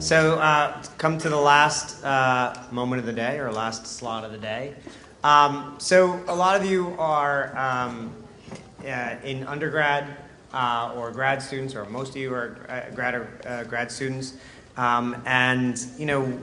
So come to the last moment of the day, or last slot of the day. So a lot of you are in undergrad or grad students, or most of you are grad students. And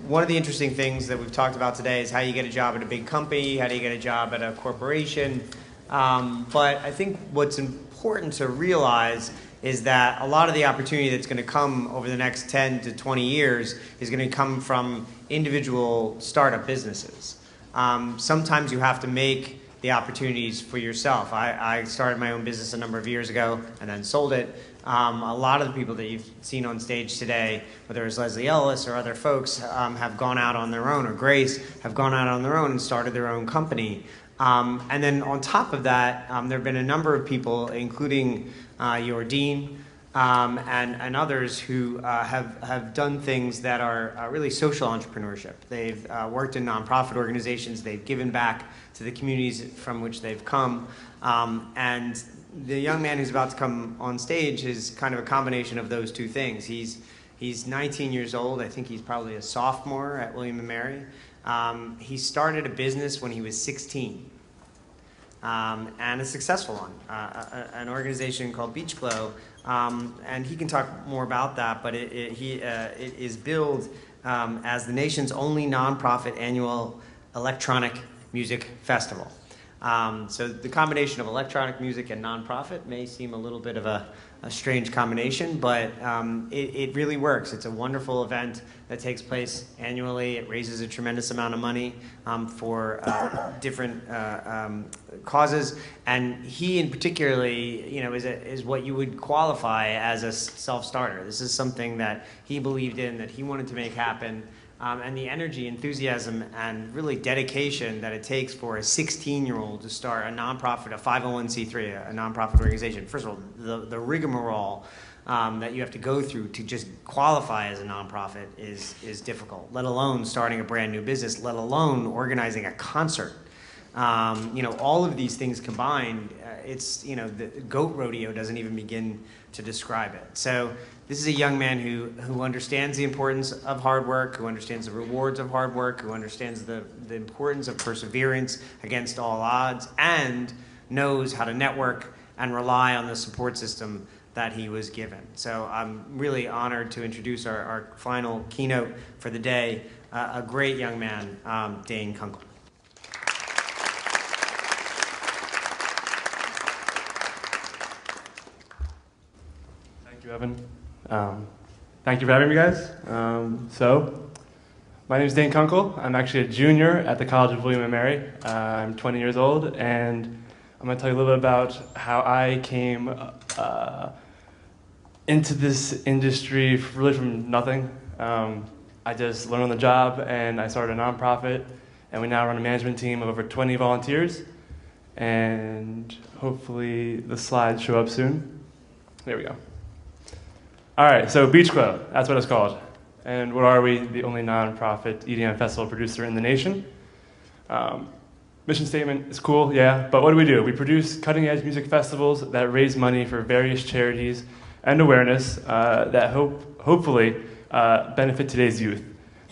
one of the interesting things that we've talked about today is how you get a job at a big company, how do you get a job at a corporation. But I think what's important to realize is that a lot of the opportunity that's going to come over the next 10 to 20 years is going to come from individual startup businesses. Sometimes you have to make the opportunities for yourself. I started my own business a number of years ago and then sold it. A lot of the people that you've seen on stage today, whether it's Leslie Ellis or other folks, have gone out on their own, or Grace, have gone out on their own and started their own company. And then on top of that, there have been a number of people, including your dean and others, who have done things that are really social entrepreneurship. They've worked in nonprofit organizations. They've given back to the communities from which they've come. And the young man who's about to come on stage is kind of a combination of those two things. He's 19 years old. I think he's probably a sophomore at William & Mary. He started a business when he was 16. And a successful one, an organization called Beach Glow, and he can talk more about that. But it is billed as the nation's only nonprofit annual electronic music festival. So the combination of electronic music and nonprofit may seem a little bit of a strange combination, but it really works. It's a wonderful event that takes place annually. It raises a tremendous amount of money for different causes, and he, in particularly, is what you would qualify as a self-starter. This is something that he believed in, that he wanted to make happen. And the energy, enthusiasm, and really dedication that it takes for a 16-year-old to start a nonprofit, a 501c3, a nonprofit organization. First of all, the rigmarole that you have to go through to just qualify as a nonprofit is difficult, let alone starting a brand new business, let alone organizing a concert. All of these things combined, the goat rodeo doesn't even begin to describe it. So this is a young man who understands the importance of hard work, who understands the rewards of hard work, who understands the importance of perseverance against all odds, and knows how to network and rely on the support system that he was given. So I'm really honored to introduce our final keynote for the day, a great young man, Dane Kunkel. Thank you, Evan. Thank you for having me, guys. So, my name is Dane Kunkel. I'm actually a junior at the College of William & Mary. I'm 20 years old, and I'm going to tell you a little bit about how I came into this industry really from nothing. I just learned on the job, and I started a nonprofit, and we now run a management team of over 20 volunteers, and hopefully the slides show up soon. There we go. All right, so Beach Glow, that's what it's called. And what are we? The only nonprofit EDM festival producer in the nation. Mission statement is cool, yeah, but what do? We produce cutting-edge music festivals that raise money for various charities and awareness that hopefully benefit today's youth.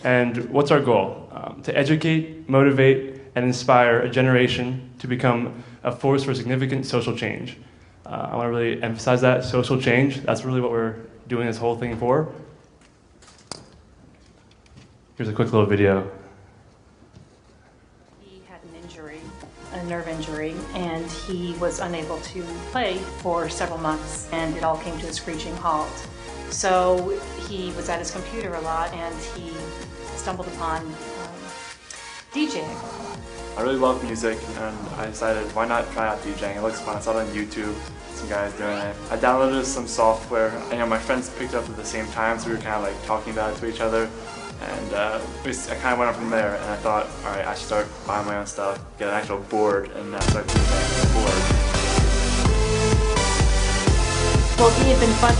And what's our goal? To educate, motivate, and inspire a generation to become a force for significant social change. I want to really emphasize that, social change. That's really what we're doing this whole thing for. Here's a quick little video. He had an injury, a nerve injury, and he was unable to play for several months, and it all came to a screeching halt. So he was at his computer a lot, and he stumbled upon DJing. I really love music, and I decided, why not try out DJing? It looks fun. I saw it on YouTube, some guys doing it. I downloaded some software. My friends picked it up at the same time, so we were kind of like talking about it to each other. And I kind of went up from there, and I thought, all right, I should start buying my own stuff, get an actual board, and start DJing on the board. Well, he had been fun.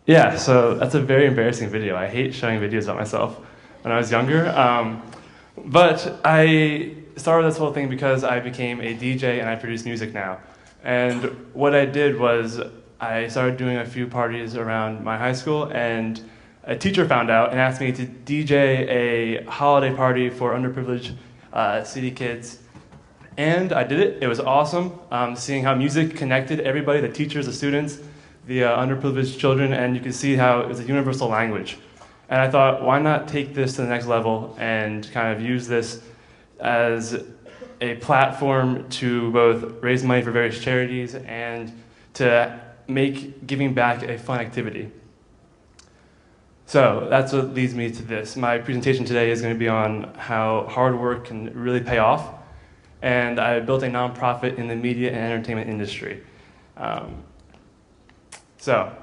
Yeah, so that's a very embarrassing video. I hate showing videos about myself when I was younger. But I started this whole thing because I became a DJ and I produce music now. And what I did was I started doing a few parties around my high school, and a teacher found out and asked me to DJ a holiday party for underprivileged city kids. And I did it. It was awesome, seeing how music connected everybody, the teachers, the students, the underprivileged children, and you could see how it was a universal language. And I thought, why not take this to the next level and kind of use this as a platform to both raise money for various charities and to make giving back a fun activity. So that's what leads me to this. My presentation today is going to be on how hard work can really pay off. And I built a nonprofit in the media and entertainment industry. So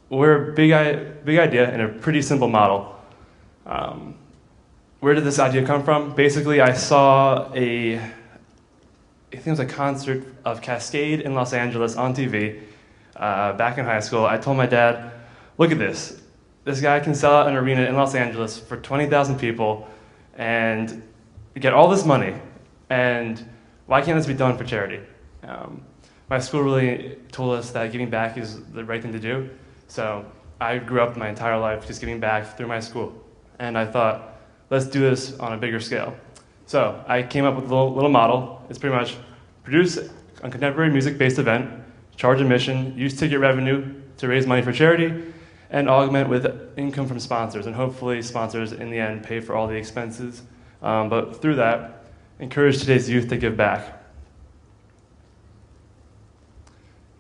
we're a big idea and a pretty simple model. Where did this idea come from? Basically, I saw I think it was a concert of Cascade in Los Angeles on TV back in high school. I told my dad, look at this. This guy can sell out an arena in Los Angeles for 20,000 people and get all this money. And why can't this be done for charity? My school really told us that giving back is the right thing to do. So I grew up my entire life just giving back through my school. And I thought, let's do this on a bigger scale. So I came up with a little model. It's pretty much produce a contemporary music-based event, charge admission, use ticket revenue to raise money for charity, and augment with income from sponsors. And hopefully sponsors, in the end, pay for all the expenses. But through that, encourage today's youth to give back.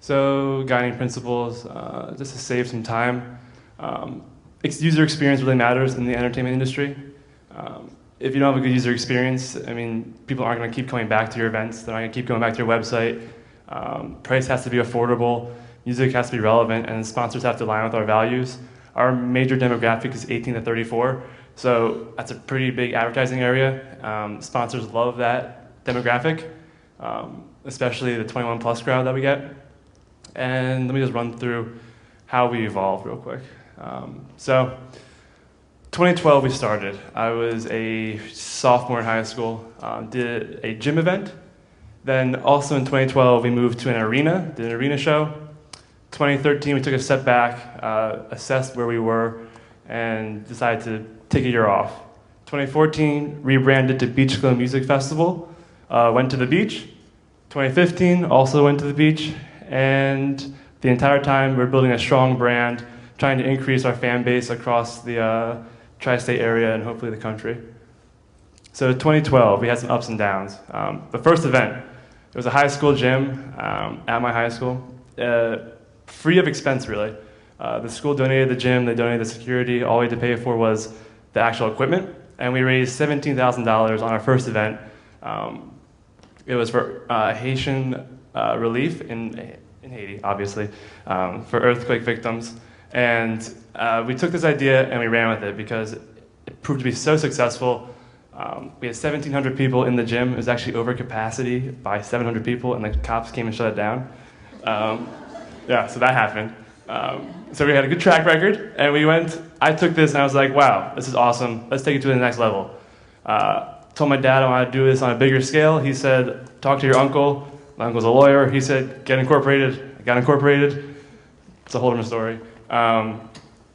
So guiding principles, just to save some time. User experience really matters in the entertainment industry. If you don't have a good user experience, I mean, people aren't going to keep coming back to your events. They're not going to keep going back to your website. Price has to be affordable. Music has to be relevant, and sponsors have to align with our values. Our major demographic is 18 to 34, so that's a pretty big advertising area. Sponsors love that demographic, especially the 21 plus crowd that we get. And let me just run through how we evolved real quick. So 2012 we started. I was a sophomore in high school, did a gym event. Then also in 2012 we moved to an arena, did an arena show. 2013 we took a step back, assessed where we were, and decided to take a year off. 2014 rebranded to Beach Glow Music Festival, went to the beach. 2015 also went to the beach. And the entire time, we're building a strong brand, trying to increase our fan base across the tri-state area and hopefully the country. So 2012, we had some ups and downs. The first event, it was a high school gym at my high school, free of expense, really. The school donated the gym, they donated the security. All we had to pay for was the actual equipment. And we raised $17,000 on our first event. It was for Haitian relief in Haiti, obviously, for earthquake victims. And we took this idea and we ran with it because it proved to be so successful. We had 1,700 people in the gym. It was actually over capacity by 700 people, and the cops came and shut it down. Yeah, so that happened. So we had a good track record, and I took this and I was like, wow, this is awesome. Let's take it to the next level. Told my dad I want to do this on a bigger scale. He said, talk to your uncle. My uncle's a lawyer. He said, get incorporated. I got incorporated. It's a whole different story.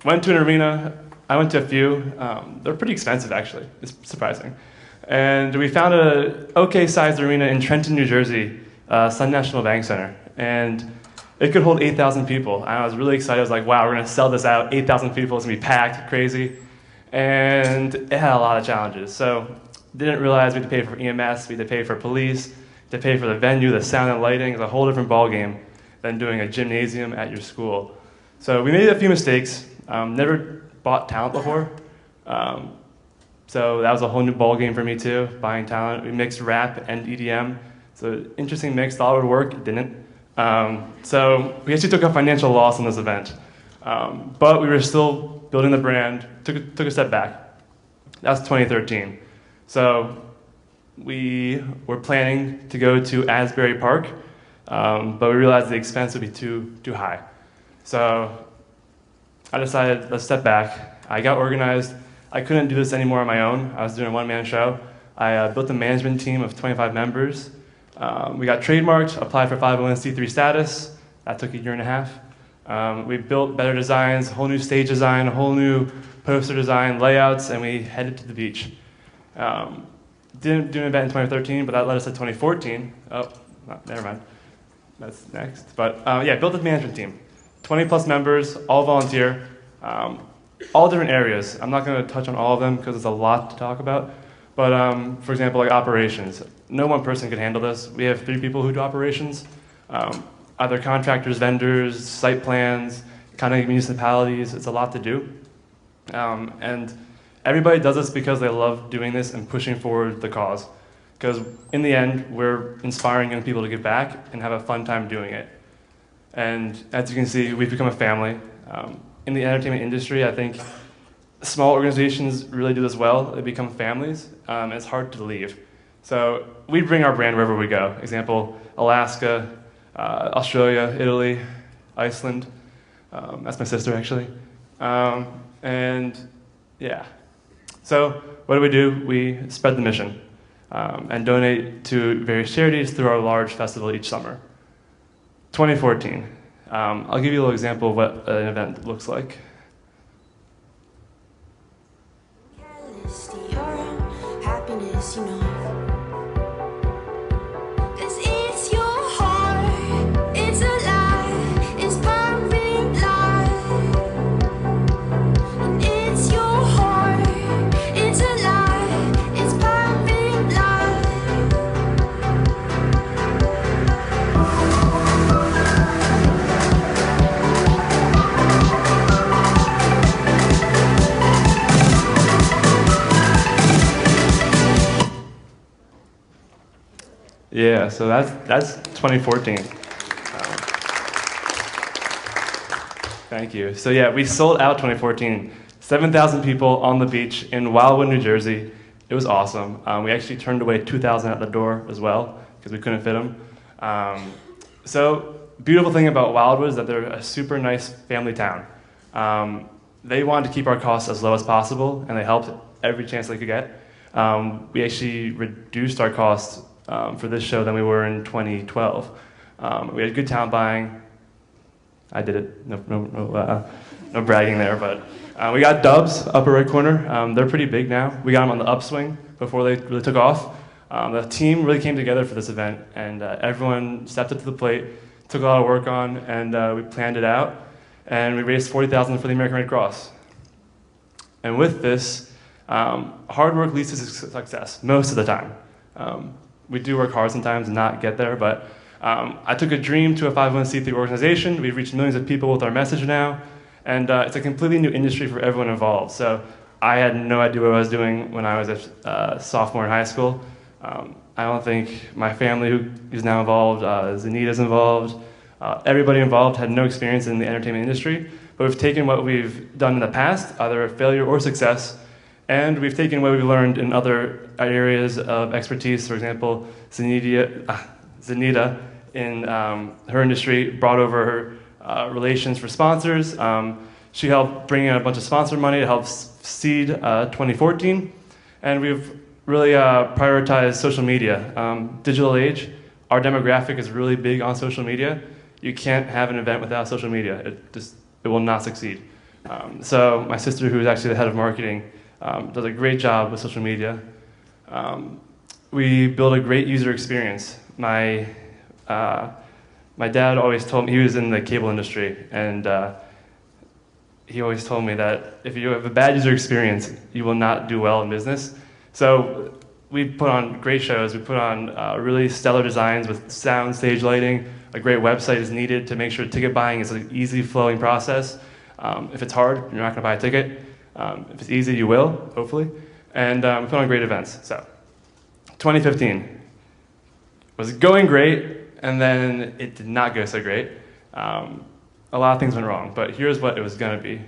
Went to an arena. I went to a few. They're pretty expensive, actually. It's surprising. And we found an okay-sized arena in Trenton, New Jersey, Sun National Bank Center. And it could hold 8,000 people. And I was really excited. I was like, wow, we're going to sell this out. 8,000 people. It's going to be packed, crazy. And it had a lot of challenges. So didn't realize we had to pay for EMS. We had to pay for police. To pay for the venue, the sound and lighting is a whole different ballgame than doing a gymnasium at your school. So we made a few mistakes. Never bought talent before. So that was a whole new ballgame for me too, buying talent. We mixed rap and EDM. So interesting mix, thought it would work, it didn't. So we actually took a financial loss on this event. But we were still building the brand, took a step back. That was 2013. So we were planning to go to Asbury Park, but we realized the expense would be too high. So I decided, let's step back. I got organized. I couldn't do this anymore on my own. I was doing a one-man show. I built a management team of 25 members. We got trademarked, applied for 501c3 status. That took a year and a half. We built better designs, a whole new stage design, a whole new poster design, layouts, and we headed to the beach. Didn't do an event in 2013, but that led us to 2014. Oh, never mind. That's next. But yeah, built a management team. 20 plus members, all volunteer, all different areas. I'm not going to touch on all of them because there's a lot to talk about. But for example, like operations. No one person can handle this. We have 3 people who do operations. Either contractors, vendors, site plans, kind of municipalities. It's a lot to do. And everybody does this because they love doing this and pushing forward the cause. Because in the end, we're inspiring young people to give back and have a fun time doing it. And as you can see, we've become a family. In the entertainment industry, I think small organizations really do this well. They become families, and it's hard to leave. So we bring our brand wherever we go. Example, Alaska, Australia, Italy, Iceland. That's my sister, actually. And yeah. So what do? We spread the mission and donate to various charities through our large festival each summer. 2014. I'll give you a little example of what an event looks like. Happiness, you know. 'Cause it's your heart, it's alive, it's pumping life. And it's your heart, it's alive, it's pumping life. Yeah, so that's 2014. Thank you. So yeah, we sold out 2014. 7,000 people on the beach in Wildwood, New Jersey. It was awesome. We actually turned away 2,000 at the door as well because we couldn't fit them. So beautiful thing about Wildwood is that they're a super nice family town. They wanted to keep our costs as low as possible, and they helped every chance they could get. We actually reduced our costs for this show than we were in 2012. We had good talent buying. I did it. No bragging there, but we got Dubs, upper right corner. They're pretty big now. We got them on the upswing before they really took off. The team really came together for this event, and everyone stepped up to the plate, took a lot of work on, and we planned it out. And we raised $40,000 for the American Red Cross. And with this, hard work leads to success most of the time. We do work hard sometimes and not get there, but I took a dream to a 501c3 organization. We've reached millions of people with our message now, and it's a completely new industry for everyone involved. So I had no idea what I was doing when I was a sophomore in high school. I don't think my family who is now involved, Zanita's involved, everybody involved had no experience in the entertainment industry, but we've taken what we've done in the past, either a failure or success, and we've taken what we've learned in other areas of expertise. For example, Zanita in her industry brought over her relations for sponsors. She helped bring in a bunch of sponsor money to help seed 2014. And we've really prioritized social media. Digital age, our demographic is really big on social media. You can't have an event without social media. It will not succeed. So my sister, who is actually the head of marketing, does a great job with social media. We build a great user experience. My dad always told me, he was in the cable industry, and he always told me that if you have a bad user experience, you will not do well in business. So we put on great shows. We put on really stellar designs with sound, stage lighting. A great website is needed to make sure ticket buying is an easy flowing process. If it's hard, you're not going to buy a ticket. If it's easy, you will, hopefully. And we put on great events. So 2015 was going great, and then it did not go so great. A lot of things went wrong, but here's what it was going to be.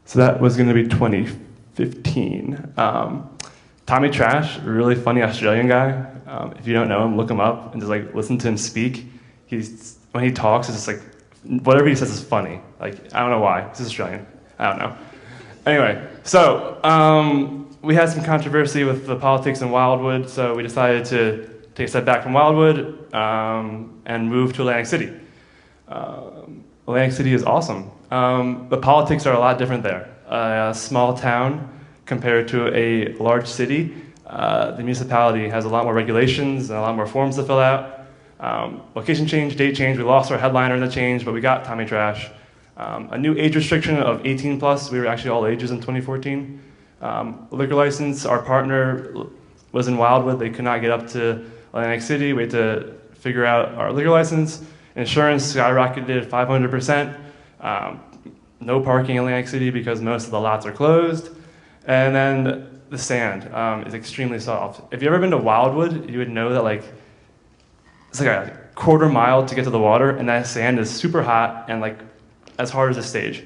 So that was going to be 2015. Tommy Trash, a really funny Australian guy. If you don't know him, look him up and just like listen to him speak. When he talks, it's just like whatever he says is funny. Like I don't know why. He's Australian. I don't know. Anyway, so we had some controversy with the politics in Wildwood, so we decided to take a step back from Wildwood and move to Atlantic City. Atlantic City is awesome. The politics are a lot different there. A small town compared to a large city, the municipality has a lot more regulations and a lot more forms to fill out. Location change, date change, we lost our headliner in the change, but we got Tommy Trash. A new age restriction of 18 plus, we were actually all ages in 2014. Liquor license, our partner was in Wildwood, they could not get up to Atlantic City, we had to figure out our liquor license. Insurance skyrocketed 500%. No parking in Atlantic City because most of the lots are closed. And then the sand is extremely soft. If you've ever been to Wildwood, you would know that it's like a quarter mile to get to the water, and that sand is super hot and like as hard as a stage.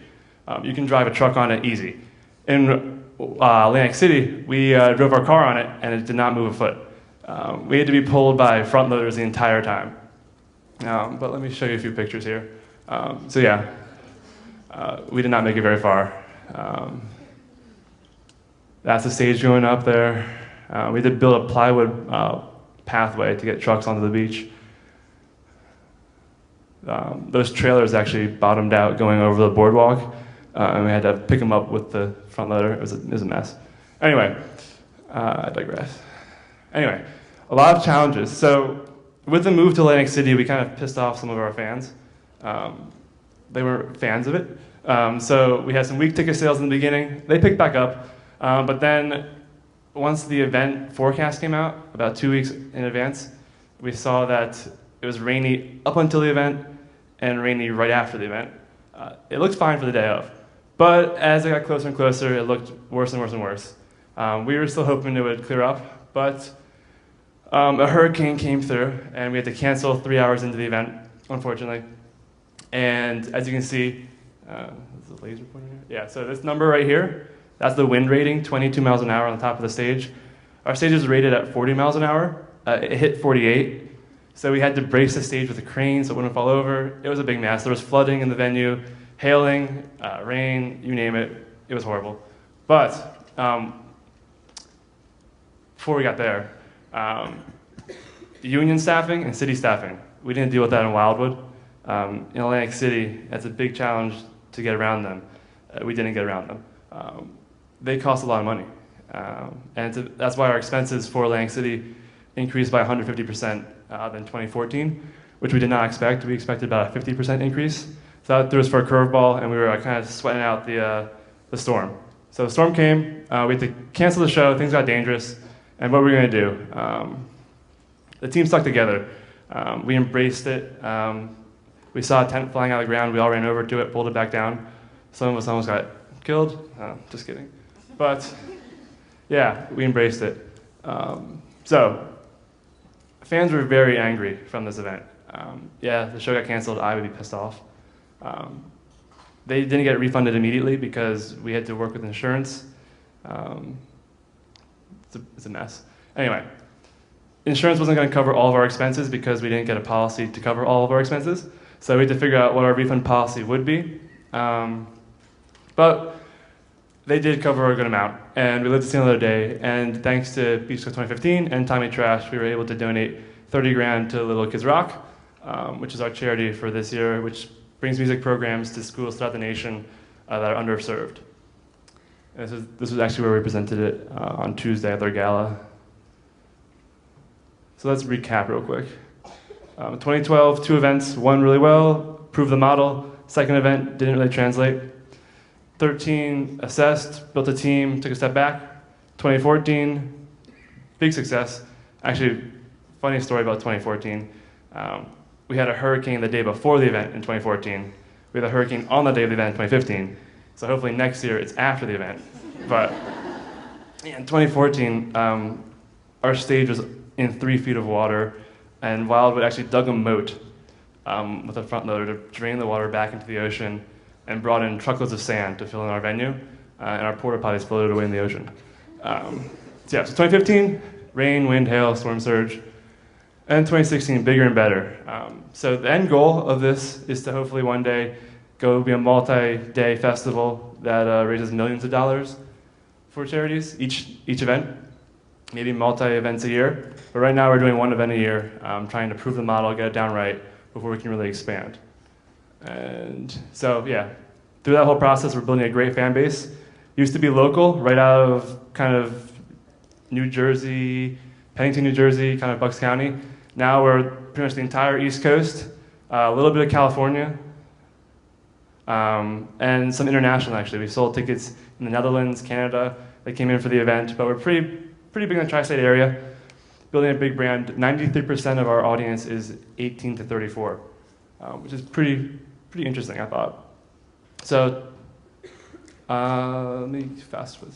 You can drive a truck on it easy. In Atlantic City, we drove our car on it, and it did not move a foot. We had to be pulled by front loaders the entire time. But let me show you a few pictures here. We did not make it very far. That's the stage going up there. We had to build a plywood pathway to get trucks onto the beach. Those trailers actually bottomed out going over the boardwalk, and we had to pick them up with the front loader. It was a mess. Anyway, I digress. Anyway, a lot of challenges. So with the move to Atlantic City, we kind of pissed off some of our fans. They were fans of it. So we had some weak ticket sales in the beginning. They picked back up. But then once the event forecast came out, about 2 weeks in advance, we saw that it was rainy up until the event and rainy right after the event. It looked fine for the day of. But as it got closer and closer, it looked worse and worse and worse. We were still hoping it would clear up, but a hurricane came through, and we had to cancel 3 hours into the event, unfortunately. And as you can see, is the laser pointer here? Yeah, so this number right here, that's the wind rating, 22 miles an hour on the top of the stage. Our stage is rated at 40 miles an hour. It hit 48. So we had to brace the stage with a crane so it wouldn't fall over. It was a big mess. There was flooding in the venue, hailing, rain, you name it. It was horrible. But before we got there, union staffing and city staffing, we didn't deal with that in Wildwood. In Atlantic City, that's a big challenge to get around them. We didn't get around them. They cost a lot of money. And that's why our expenses for Atlantic City increased by 150% than 2014, which we did not expect. We expected about a 50% increase. So that threw us for a curveball, and we were kind of sweating out the storm. So the storm came, we had to cancel the show, things got dangerous, and what were we going to do? The team stuck together. We embraced it. We saw a tent flying out of the ground, we all ran over to it, pulled it back down. Some of us almost got killed, just kidding. But yeah, we embraced it. So fans were very angry from this event. Yeah, the show got canceled, I would be pissed off. They didn't get refunded immediately because we had to work with insurance. It's a mess. Anyway, insurance wasn't going to cover all of our expenses because we didn't get a policy to cover all of our expenses. So we had to figure out what our refund policy would be. But they did cover a good amount, and we lived to see another day. And thanks to Beach Club 2015 and Tommy Trash, we were able to donate 30 grand to Little Kids Rock, which is our charity for this year, which brings music programs to schools throughout the nation that are underserved. And this was actually where we presented it on Tuesday at their gala. So let's recap real quick. 2012, 2 events, one really well, proved the model. Second event didn't really translate. 13, assessed, built a team, took a step back. 2014, big success. Actually, funny story about 2014. We had a hurricane the day before the event in 2014. We had a hurricane on the day of the event in 2015. So hopefully next year it's after the event. But in 2014, our stage was in 3 feet of water, and Wildwood actually dug a moat with a front loader to drain the water back into the ocean and brought in truckloads of sand to fill in our venue, and our porta potties floated away in the ocean. So 2015, rain, wind, hail, storm surge. And 2016, bigger and better. So the end goal of this is to hopefully one day go be a multi-day festival that raises millions of dollars for charities, each event, maybe multi-events a year. But right now we're doing one event a year, trying to prove the model, get it down right, before we can really expand. And so yeah, through that whole process, we're building a great fan base. Used to be local, right out of kind of New Jersey, Pennington, New Jersey, kind of Bucks County. Now we're pretty much the entire East Coast, a little bit of California, and some international actually. We sold tickets in the Netherlands, Canada. They came in for the event, but we're pretty big in the tri-state area, building a big brand. 93% of our audience is 18 to 34, which is pretty interesting, I thought. So let me fast forward.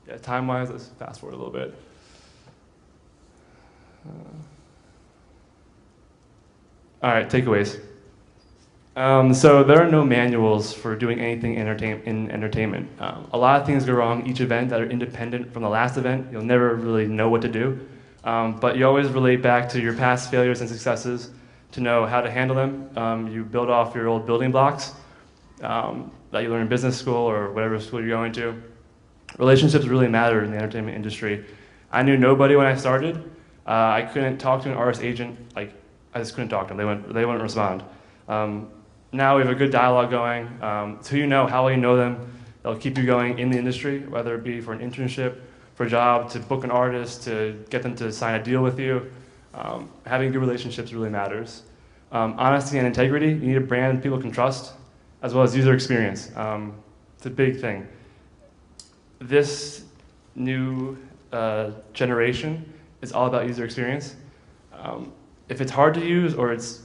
Yeah, time-wise, let's fast forward a little bit. All right, takeaways. So there are no manuals for doing anything in entertainment. A lot of things go wrong each event that are independent from the last event. You'll never really know what to do. But you always relate back to your past failures and successes to know how to handle them. You build off your old building blocks that you learn in business school or whatever school you're going to. Relationships really matter in the entertainment industry. I knew nobody when I started. I couldn't talk to an artist agent. I just couldn't talk to them. They wouldn't respond. Now we have a good dialogue going. So you know how well you know them. They'll keep you going in the industry, whether it be for an internship, for a job, to book an artist, to get them to sign a deal with you. Having good relationships really matters. Honesty and integrity. You need a brand people can trust, as well as user experience. It's a big thing. This new generation is all about user experience. If it's hard to use, or it's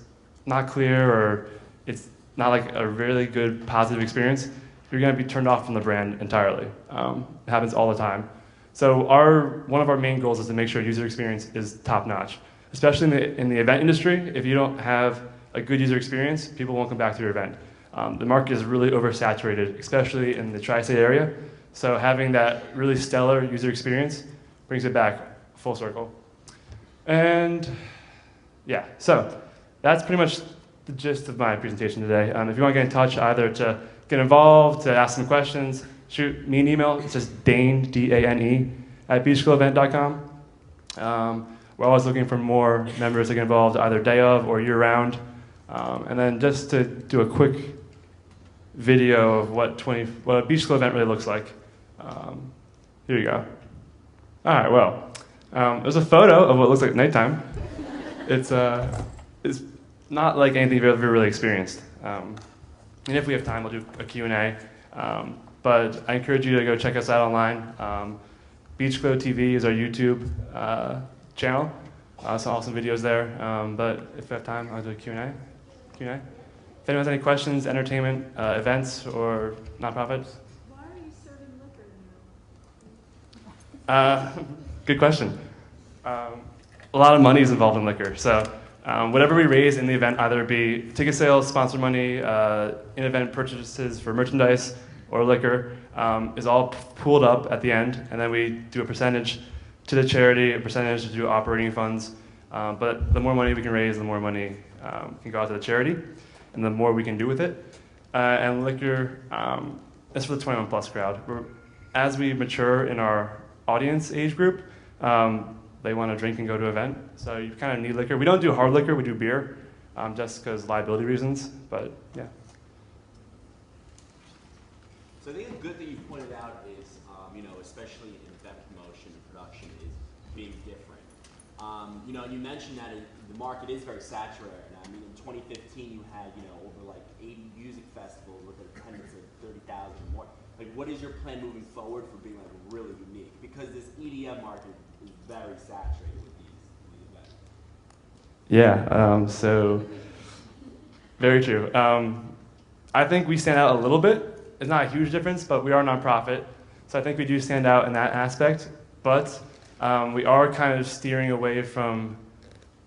not clear, or it's not like a really good positive experience, you're going to be turned off from the brand entirely. It happens all the time. So one of our main goals is to make sure user experience is top-notch, especially in the event industry. If you don't have a good user experience, people won't come back to your event. The market is really oversaturated, especially in the tri-state area. So having that really stellar user experience brings it back full circle. And yeah, so that's pretty much the gist of my presentation today. If you want to get in touch, either to get involved, to ask some questions, shoot me an email. It's just Dane, D-A-N-E, @beachschoolevent.com. We're always looking for more members to get involved, either day of or year-round. And then just to do a quick video of what a beach school event really looks like. Here you go. All right, well, there's a photo of what looks like nighttime. It's not like anything you've ever really experienced. And if we have time, we'll do a Q&A. But I encourage you to go check us out online. Beach Glow TV is our YouTube channel. Some awesome videos there. But if we have time, I'll do a Q&A. If anyone has any questions, entertainment, events, or nonprofits. Why are you serving liquor now? Good question. A lot of money is involved in liquor. So whatever we raise in the event, either be ticket sales, sponsor money, in-event purchases for merchandise or liquor, is all pooled up at the end. And then we do a percentage to the charity, a percentage to do operating funds. But the more money we can raise, the more money can go out to the charity, and the more we can do with it. And liquor is for the 21 plus crowd. As we mature in our audience age group, they want to drink and go to an event. So you kind of need liquor. We don't do hard liquor, we do beer, just because liability reasons, but yeah. So I think a good thing you pointed out is, especially in event promotion and production, is being different. And you mentioned that the market is very saturated. I mean, in 2015, you had, over like 80 music festivals with attendance of 30,000 or more. Like, what is your plan moving forward for being like really unique? Because this EDM market is very saturated with these events. Yeah, so very true. I think we stand out a little bit. It's not a huge difference, but we are a nonprofit. So I think we do stand out in that aspect. But we are kind of steering away from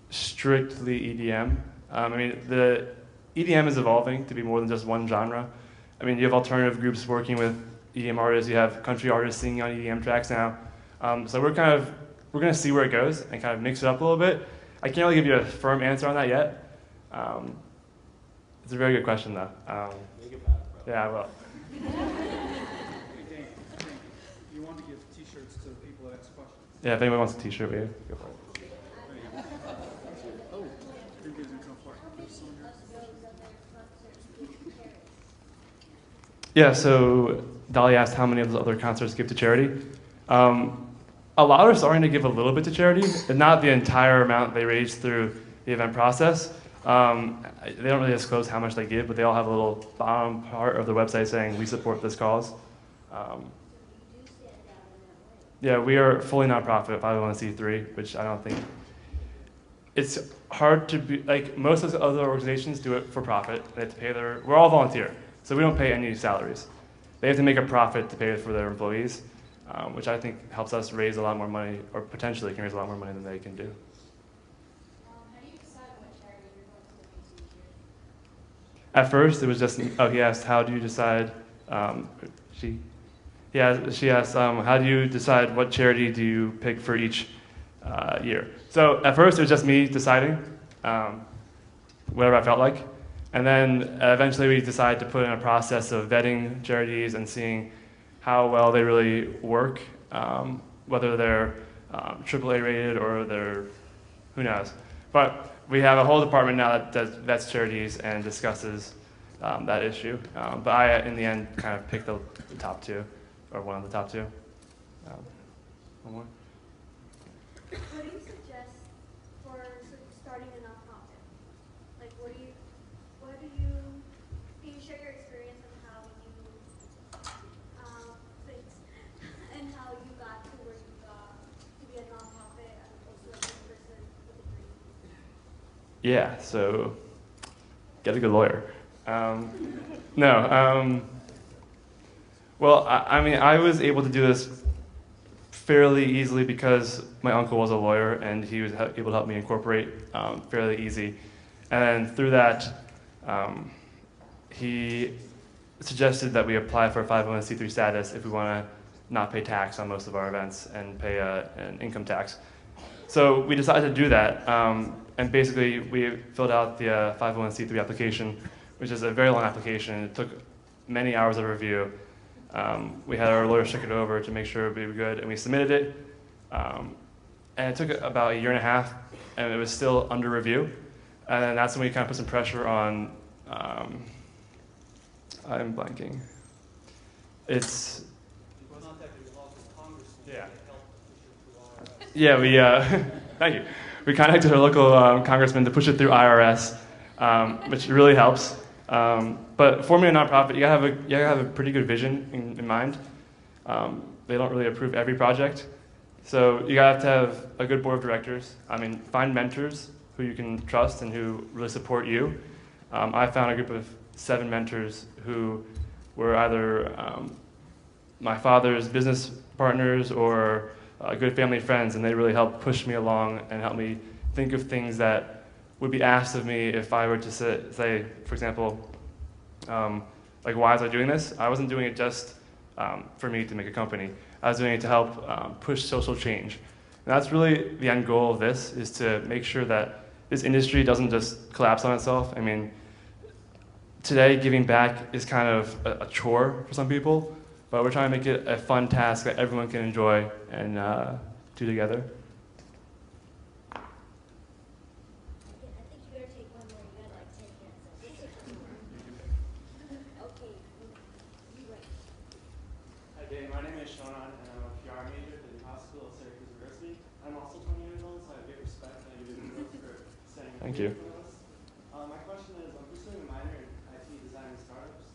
strictly EDM. The EDM is evolving to be more than just one genre. I mean, you have alternative groups working with EDM artists, you have country artists singing on EDM tracks now. So we're going to see where it goes and kind of mix it up a little bit. I can't really give you a firm answer on that yet. It's a very good question, though. Think about it, bro. Yeah, I will. Dane, you want to give T-shirts to people that ask questions. Yeah, if anyone wants a T-shirt, we go for it. Oh, everybody's gonna come for it. There's someone here. Yeah, so Dolly asked how many of those other concerts give to charity. A lot are starting to give a little bit to charity, but not the entire amount they raise through the event process. They don't really disclose how much they give, but they all have a little bottom part of their website saying, we support this cause. Yeah, we are fully nonprofit, 501c3, which I don't think, it's hard to be, like most of the other organizations do it for profit. They have to pay we're all volunteer, so we don't pay any salaries. They have to make a profit to pay for their employees, which I think helps us raise a lot more money, or potentially can raise a lot more money than they can do. How do you decide what charity you're going to donate to each year? At first, it was just, he asked, how do you decide, she asked, how do you decide what charity do you pick for each year? So at first, it was just me deciding whatever I felt like. And then eventually we decided to put in a process of vetting charities and seeing how well they really work, whether they're AAA rated or they're, who knows. But we have a whole department now that vets charities and discusses that issue. But I, in the end, kind of picked the top two, or one of the top two. One more? What do you suggest for starting a nonprofit? Like, can you share your experience on how you, things, and how you got to where you got to be a nonprofit as opposed to a person with a dream? Yeah, so get a good lawyer. Well, I mean, I was able to do this fairly easily because my uncle was a lawyer and he was able to help me incorporate fairly easy. And then through that, he suggested that we apply for a 501c3 status if we want to not pay tax on most of our events and pay an income tax. So we decided to do that, and basically we filled out the 501c3 application, which is a very long application. It took many hours of review. We had our lawyer check it over to make sure it would be good, and we submitted it. And it took about 1.5 years, and it was still under review. And then that's when we kind of put some pressure on, I'm blanking. It's, yeah, we, thank you. We contacted our local congressman to push it through IRS, which really helps. But forming a nonprofit, you gotta have a pretty good vision in mind. They don't really approve every project. So you gotta have to have a good board of directors. I mean, find mentors who you can trust and who really support you. I found a group of 7 mentors who were either my father's business partners or good family friends, and they really helped push me along and help me think of things that would be asked of me if I were to say, for example, like, why was I doing this? I wasn't doing it just for me to make a company. I was doing it to help push social change. And that's really the end goal of this, is to make sure that this industry doesn't just collapse on itself. I mean, today giving back is kind of a chore for some people, but we're trying to make it a fun task that everyone can enjoy and do together. I think you better take one more. You got like 10 minutes. Okay, you right. Hi, Dane. My name is Shonan, and I'm a PR major at the New School of Syracuse University. I'm also 20 years old, so I have great respect and I give you kudos for setting Thank you. for us. My question is, I'm pursuing a minor in IT design and startups.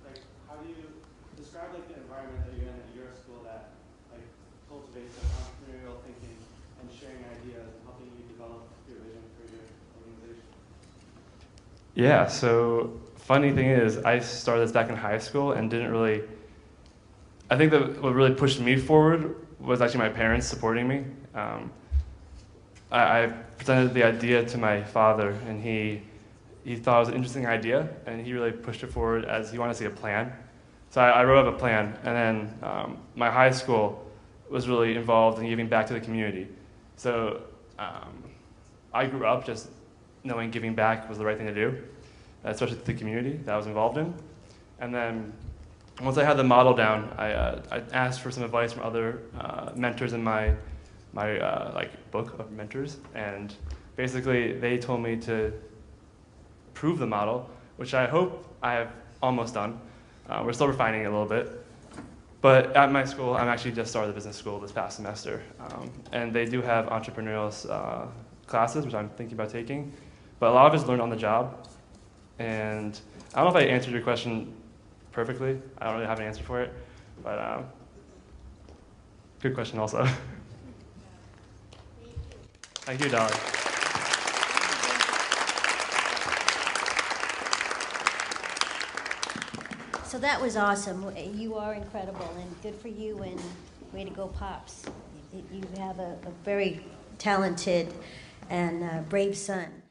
Like, how do you describe like the environment that you're in at your school that like cultivates like, entrepreneurial thinking and sharing ideas and helping you develop your vision for your organization? Yeah, so funny thing is, I started this back in high school and didn't really, I think that what really pushed me forward was actually my parents supporting me. I presented the idea to my father, and he thought it was an interesting idea, and he really pushed it forward as he wanted to see a plan. So I wrote up a plan, and then my high school was really involved in giving back to the community. So I grew up just knowing giving back was the right thing to do, especially to the community that I was involved in. And then once I had the model down, I asked for some advice from other mentors in my book of mentors, and basically they told me to prove the model, which I hope I have almost done. We're still refining it a little bit. But at my school, I'm actually just started the business school this past semester. And they do have entrepreneurial classes, which I'm thinking about taking. But a lot of it's learned on the job. And I don't know if I answered your question perfectly. I don't really have an answer for it. But good question also. Thank you, Dolly. So that was awesome. You are incredible, and good for you, and way to go, Pops. You have a very talented and brave son.